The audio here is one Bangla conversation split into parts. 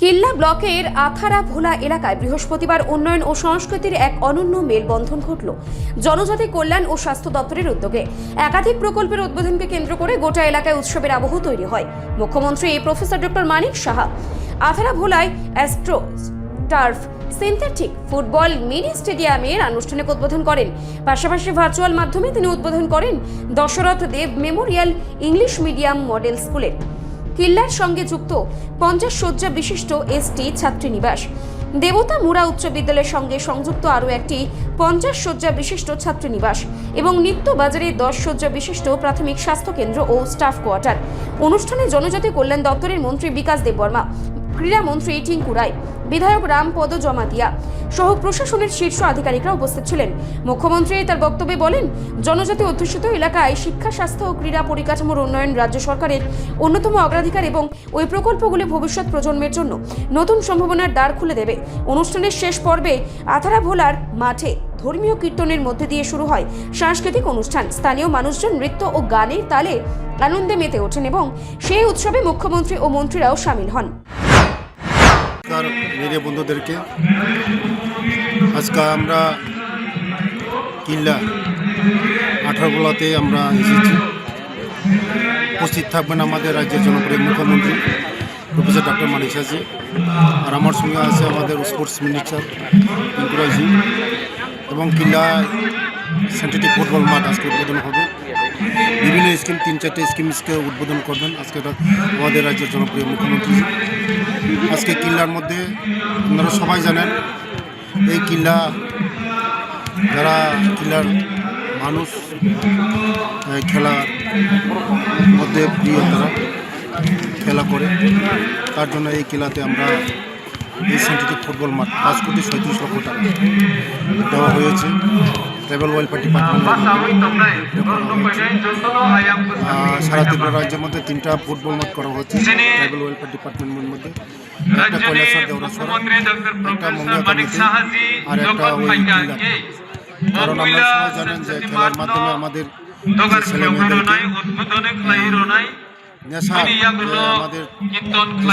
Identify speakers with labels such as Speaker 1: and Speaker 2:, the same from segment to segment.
Speaker 1: কিল্লা ব্লকের আথারা ভোলা এলাকায় বৃহস্পতিবার উন্নয়ন ও সংস্কৃতির এক অনন্য মেলবন্ধন ঘটল। জনজাতি কল্যাণ ও স্বাস্থ্য দপ্তরের উদ্যোগে একাধিক প্রকল্পের উদ্বোধনকে কেন্দ্র করে গোটা এলাকায় উৎসবের আবহ তৈরি হয়। মুখ্যমন্ত্রী প্রফেসর ডক্টর মানিক সাহা আথারা ভোলায় astro turf synthetic football mini স্টেডিয়ামের আনুষ্ঠানিক উদ্বোধন করেন। পাশাপাশি ভার্চুয়াল মাধ্যমে তিনি উদ্বোধন করেন দশরথ দেব মেমোরিয়াল ইংলিশ মিডিয়াম মডেল স্কুলের কিল্লার সঙ্গে যুক্ত 50 শয্যা বিশিষ্ট এসটি ছাত্রীনিবাস, দেবতা মুড়া উচ্চ বিদ্যালয়ের সঙ্গে সংযুক্ত আরও একটি 50 শয্যা বিশিষ্ট ছাত্রীনিবাস এবং নিত্য বাজারে 10 শয্যা বিশিষ্ট প্রাথমিক স্বাস্থ্য কেন্দ্র ও স্টাফ কোয়ার্টার। অনুষ্ঠানে জনজাতি কল্যাণ দপ্তরের মন্ত্রী বিকাশ দেববর্মা, ক্রীড়ামন্ত্রী টিঙ্কু রায়, বিধায়ক রামপদ জমাতিয়া সহ প্রশাসনের শীর্ষ আধিকারিকরা উপস্থিত ছিলেন। মুখ্যমন্ত্রী তার বক্তব্যে বলেন, জনজাতি অধ্যুষিত এলাকায় শিক্ষা, স্বাস্থ্য ও ক্রীড়া পরিকাঠামোর উন্নয়ন রাজ্য সরকারের অন্যতম অগ্রাধিকার এবং ওই প্রকল্পগুলি ভবিষ্যৎ প্রজন্মের জন্য নতুন সম্ভাবনার দ্বার খুলে দেবে। অনুষ্ঠানের শেষ পর্বে আথারা ভোলার মাঠে ধর্মীয় কীর্তনের মধ্যে দিয়ে শুরু হয় সাংস্কৃতিক অনুষ্ঠান। স্থানীয় মানুষজন নৃত্য ও গানের তালে আনন্দে মেতে ওঠেন এবং সেই উৎসবে মুখ্যমন্ত্রী ও মন্ত্রীরাও সামিল হন।
Speaker 2: মেরে বন্ধুদেরকে আজকে আমরা কিল্লা আঠারোগোলাতে আমরা এসেছি। উপস্থিত থাকবেন আমাদের রাজ্যের জনপ্রিয় মুখ্যমন্ত্রী প্রফেসর ডক্টর মানিক সাহা, আর আমার সঙ্গে আছে আমাদের স্পোর্টস মিনিস্টার টিঙ্কু রায় এবং কিল্লা সিনথেটিক ফুটবল মাঠ আজকে উদ্বোধন হবে। বিভিন্ন স্কিম 3-4টে স্কিমসকে উদ্বোধন করবেন আজকে আমাদের রাজ্যের জনপ্রিয় মুখ্যমন্ত্রী। আজকে কিল্লার মধ্যে আপনারা সবাই জানেন, এই কিল্লা যারা কিল্লার মানুষ খেলার মধ্যে প্রিয়, তারা খেলা করে, তার জন্য এই কিল্লাতে আমরা এই সিনথেটিক ফুটবল মাঠ 5,37,00,000 টাকা দেওয়া হয়েছে। ট্রাইবাল ওয়েলফেয়ার ডিপার্টমেন্ট সারা ত্রিপুরা রাজ্যের মধ্যে 3টা ফুটবল মাঠ করা হচ্ছে ট্রাইবাল ওয়েলফেয়ার ডিপার্টমেন্টের মধ্যে, একটা কৈলাসর দেওরাসর, একটা মঙ্গিয়াকালীতে, আর একটা ওই কিল্লাতে। কারণ আমরা সবাই জানেন যে খেলার মাধ্যমে আমাদের ছেলে মেয়েদেরকে নেশার আমাদের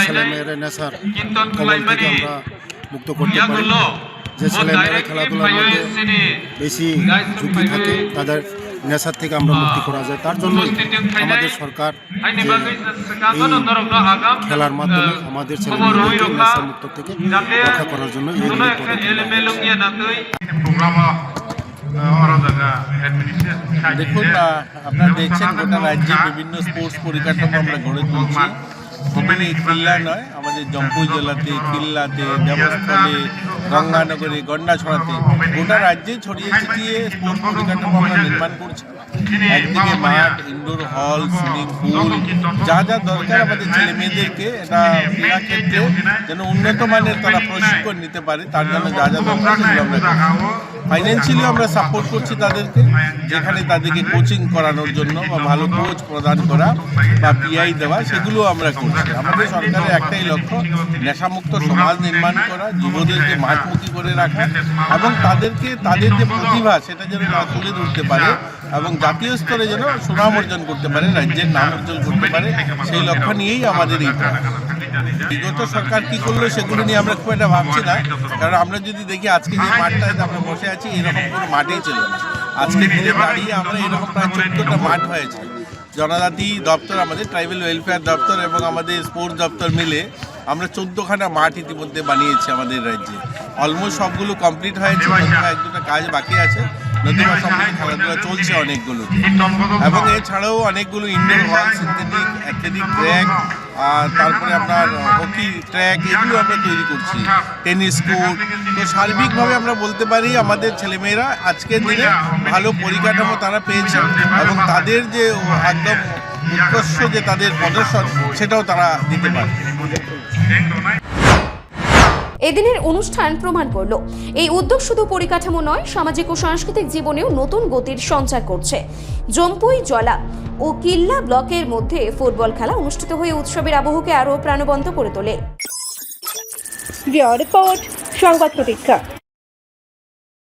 Speaker 2: ছেলে মেয়েরা নেশার কবল থেকে আমরা মুক্ত করতে পারি। যে ছেলে মেয়েরা খেলাধুলার মধ্যে বেশি ঝুঁকি থাকে, তাদের নেশার থেকে আমরা মুক্তি করা যায়। তার জন্য আমাদের সরকার এই খেলার মাধ্যমে আমাদের ছেলে মেয়েদেরকে নেশা মুক্ত থেকে রক্ষা করার জন্য
Speaker 3: দেখুন, আপনারা দেখছেন গোটা রাজ্যে বিভিন্ন স্পোর্টস পরিকাঠামো আমরা গড়ে তুলছি। শুধু কিল্লা নয়, আমাদের জম্পুই জেলাতে, কিল্লাতে, দেবস্থলে, গঙ্গানগরে, গন্ডাছড়াতে, গোটা রাজ্যে ছড়িয়ে ছিটিয়ে স্পোর্টস পরিকাঠামো আমরা নির্মাণ করছি। একদিকে মাঠ, ইনডোর হল, সুইমিং পুল, যা যা দরকার আমাদের ছেলে মেয়েদেরকে এটা ক্রীড়া ক্ষেত্রে যেন উন্নত মানের তারা প্রশিক্ষণ নিতে পারে, তার জন্য যা যা দরকার সেগুলো আমরা ফাইন্যান্সিয়ালি আমরা সাপোর্ট করছি তাদেরকে, যেখানে তাদেরকে কোচিং করানোর জন্য বা ভালো কোচ প্রদান করা বা পিআই দেওয়া, সেগুলো আমরা করছি। আমাদের সরকারের একটাই লক্ষ্য, নেশামুক্ত সমাজ নির্মাণ করা, যুবদেরকে মাঠমুখী করে রাখা এবং তাদেরকে তাদের যে প্রতিভা সেটা যেন তারা তুলে ধরতে পারে এবং জাতীয় স্তরে যেন সুনাম অর্জন করতে পারে, রাজ্যের নাম অর্জন করতে পারে, সেই লক্ষ্য নিয়েই আমাদের এই প্রয়াস। বিগত সরকার কি করলো সেগুলো নিয়ে আমরা খুব একটা ভাবছি না, কারণ আমরা যদি দেখি আজকে যে মাঠটাতে আমরা বসে আছি এরকম কোনো মাঠেই ছিল না। আজকে দিনে দাঁড়িয়ে আমরা এরকম প্রায় 14টা মাঠ হয়েছে। জনজাতি দপ্তর, আমাদের ট্রাইবাল ওয়েলফেয়ার দপ্তর এবং আমাদের স্পোর্টস দপ্তর মিলে আমরা 14খানা মাঠ ইতিমধ্যে বানিয়েছি আমাদের রাজ্যে। অলমোস্ট সবগুলো কমপ্লিট হয়েছে, 1-2টা কাজ বাকি আছে, নতুবা সবগুলো খেলাধুলা চলছে অনেকগুলো। এবং এছাড়াও অনেকগুলো ইনডোর হল, সিনথেটিক অ্যাথলেটিক ট্র্যাক, তারপরে আপনার হকি ট্র্যাক, এগুলো আমরা তৈরি করছি, টেনিস কোর্ট। তো সার্বিকভাবে আমরা বলতে পারি আমাদের ছেলেমেয়েরা আজকের দিনে ভালো পরিকাঠামো তারা পেয়েছে এবং তাদের যে একদম উৎকর্ষ যে তাদের প্রদর্শন সেটাও তারা দিতে পারে।
Speaker 1: এদিনের অনুষ্ঠান প্রমাণ করল এই উদ্যোগ শুধু পরিকাঠামো নয়, সামাজিক ও সাংস্কৃতিক জীবনেও নতুন গতির সঞ্চার করছে। জম্পুই জলা ও কিল্লা ব্লকের মধ্যে ফুটবল খেলা অনুষ্ঠিত হয়ে উৎসবের আবহকে আরও প্রাণবন্ত করে তোলে।
Speaker 4: রিপোর্ট সংবাদ প্রতীক্ষা।